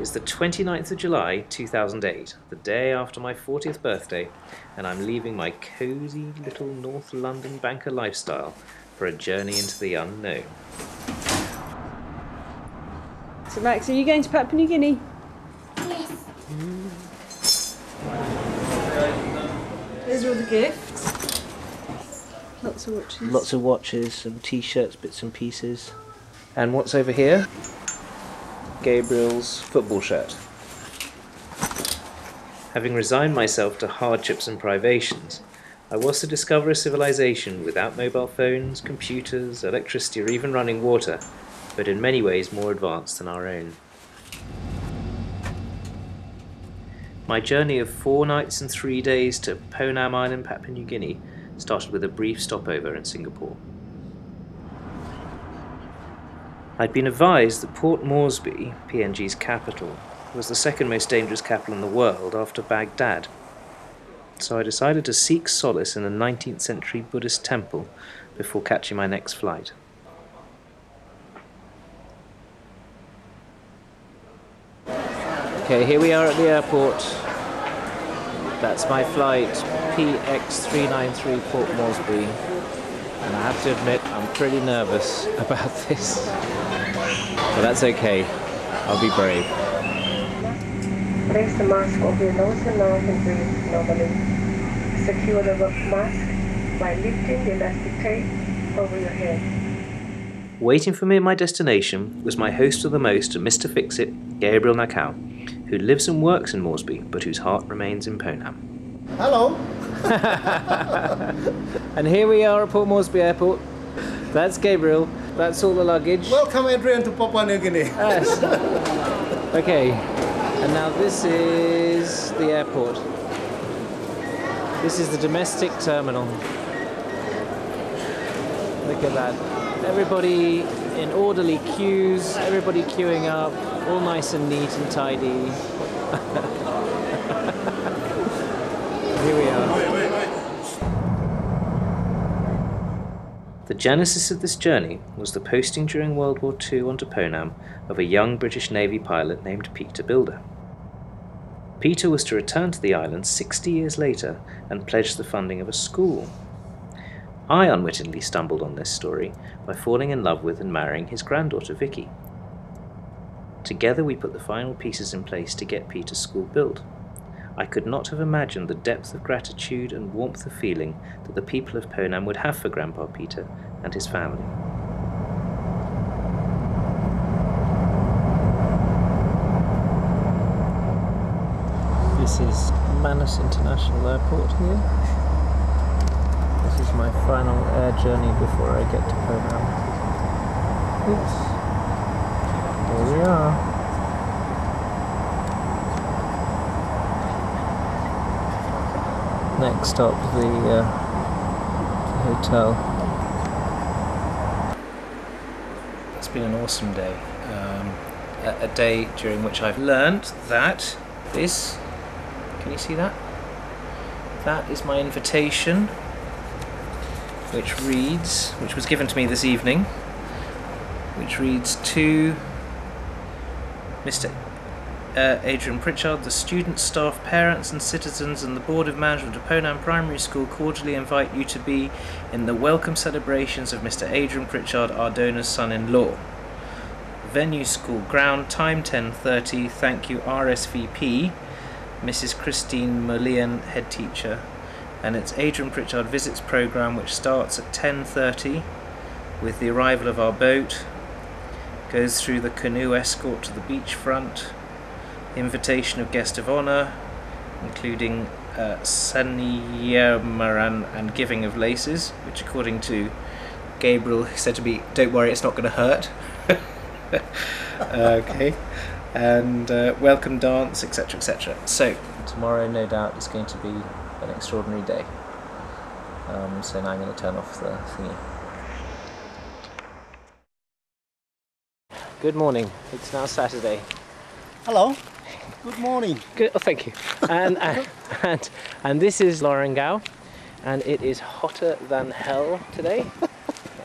It's the 29th of July 2008, the day after my 40th birthday, and I'm leaving my cosy little North London banker lifestyle for a journey into the unknown. So Max, are you going to Papua New Guinea? Yes. Those are all the gifts. Lots of watches. Lots of watches, some t-shirts, bits and pieces. And what's over here? Gabriel's football shirt. Having resigned myself to hardships and privations, I was to discover a civilization without mobile phones, computers, electricity, or even running water, but in many ways more advanced than our own. My journey of 4 nights and 3 days to Ponam Island, Papua New Guinea, started with a brief stopover in Singapore. I'd been advised that Port Moresby, PNG's capital, was the second most dangerous capital in the world after Baghdad. So I decided to seek solace in a 19th century Buddhist temple before catching my next flight. Okay, here we are at the airport. That's my flight, PX393 Port Moresby. And I have to admit, I'm pretty nervous about this. But that's okay. I'll be brave. Place the mask over your nose and mouth and breathe normally. Secure the mask by lifting the elastic tape over your head. Waiting for me at my destination was my host of the most, Mr. Fix-It, Gabriel Nakau, who lives and works in Moresby, but whose heart remains in Ponam. Hello! And here we are at Port Moresby Airport. That's Gabriel. That's all the luggage. Welcome, Adrian, to Papua New Guinea. Yes. Okay. And now this is the airport. This is the domestic terminal. Look at that. Everybody in orderly queues, everybody queuing up, all nice and neat and tidy. Here we are. The genesis of this journey was the posting during World War II onto Ponam of a young British Navy pilot named Peter Builder. Peter was to return to the island 60 years later and pledge the funding of a school. I unwittingly stumbled on this story by falling in love with and marrying his granddaughter Vicky. Together we put the final pieces in place to get Peter's school built. I could not have imagined the depth of gratitude and warmth of feeling that the people of Ponam would have for Grandpa Peter and his family. This is Manus International Airport here. This is my final air journey before I get to Ponam. Oops. Here we are. Next stop, the hotel. It's been an awesome day. A day during which I've learned that this, can you see that? That is my invitation, which was given to me this evening, which reads to Mr. Adrian Pritchard, the students, staff, parents and citizens and the Board of Management of Ponam Primary School cordially invite you to be in the welcome celebrations of Mr. Adrian Pritchard, our donor's son-in-law. Venue school ground, time 10:30, thank you RSVP, Mrs. Christine Molian, head teacher. And it's Adrian Pritchard Visits programme, which starts at 10:30 with the arrival of our boat, goes through the canoe escort to the beachfront, invitation of guest of honour, including Saniyamaran and giving of laces, which according to Gabriel said to me, don't worry, it's not going to hurt. Okay, and welcome dance, etc, etc. So tomorrow no doubt is going to be an extraordinary day. So now I'm going to turn off the thingy. Good morning, it's now Saturday. Hello. Good morning. Good, oh thank you. And this is Lorengau, and it is hotter than hell today.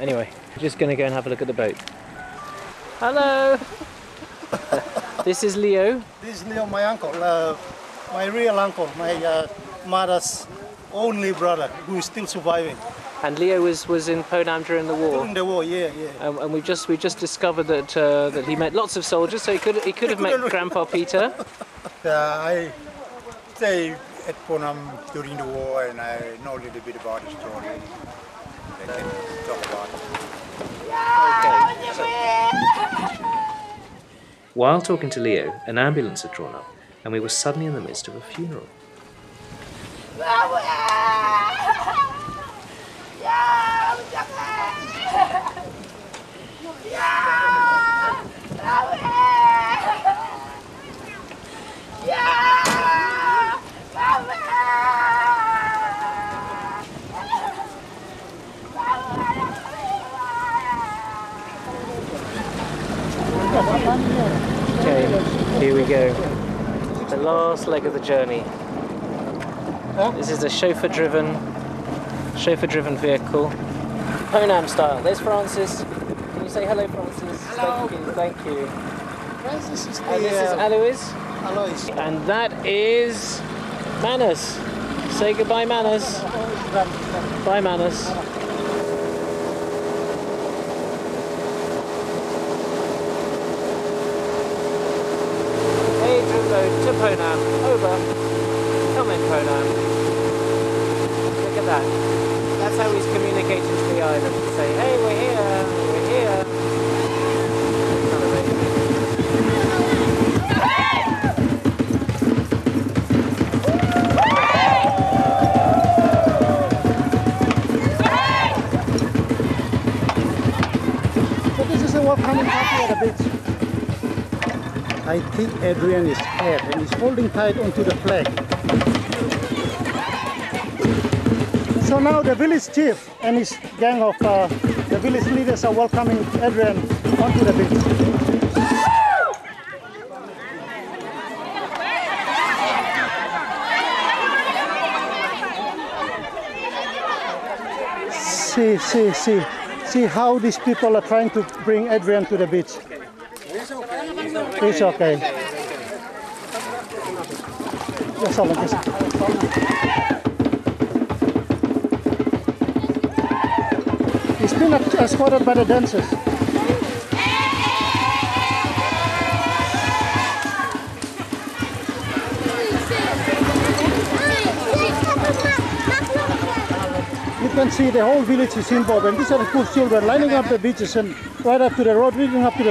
Anyway, we're just going to go and have a look at the boat. Hello! This is Leo. This is Leo, my uncle, my real uncle, my mother's only brother, who is still surviving. And Leo was in Ponam during the war. During the war, yeah. And we just discovered that that he met lots of soldiers, so he could have met Grandpa Peter. I stayed at Ponam during the war, and I know a little bit about the story. I can talk about it. Okay. While talking to Leo, an ambulance had drawn up, and we were suddenly in the midst of a funeral. Okay, here we go. The last leg of the journey. This is a chauffeur-driven vehicle, Ponam style. There's Francis. Can you say hello, Francis? Hello. Thank you. Francis is And this is Alois. Alois. And that is Manus. Say goodbye, Manus. Bye, Manus. Adrian Road to Ponam. Over. Come in, Ponam. Look at that. That's how he's communicating to the island. Say, hey, we're here. We're here. Kind of amazing. So this is a welcoming party at the beach. I think Adrian is scared and he's holding tight onto the flag. So now the village chief and his gang of the village leaders are welcoming Adrian onto the beach. See how these people are trying to bring Adrian to the beach. It's okay. Just hold on, just. He's been escorted by the dancers. You can see the whole village is involved, and these are the poor children lining up the beaches and right up to the road, leading up to the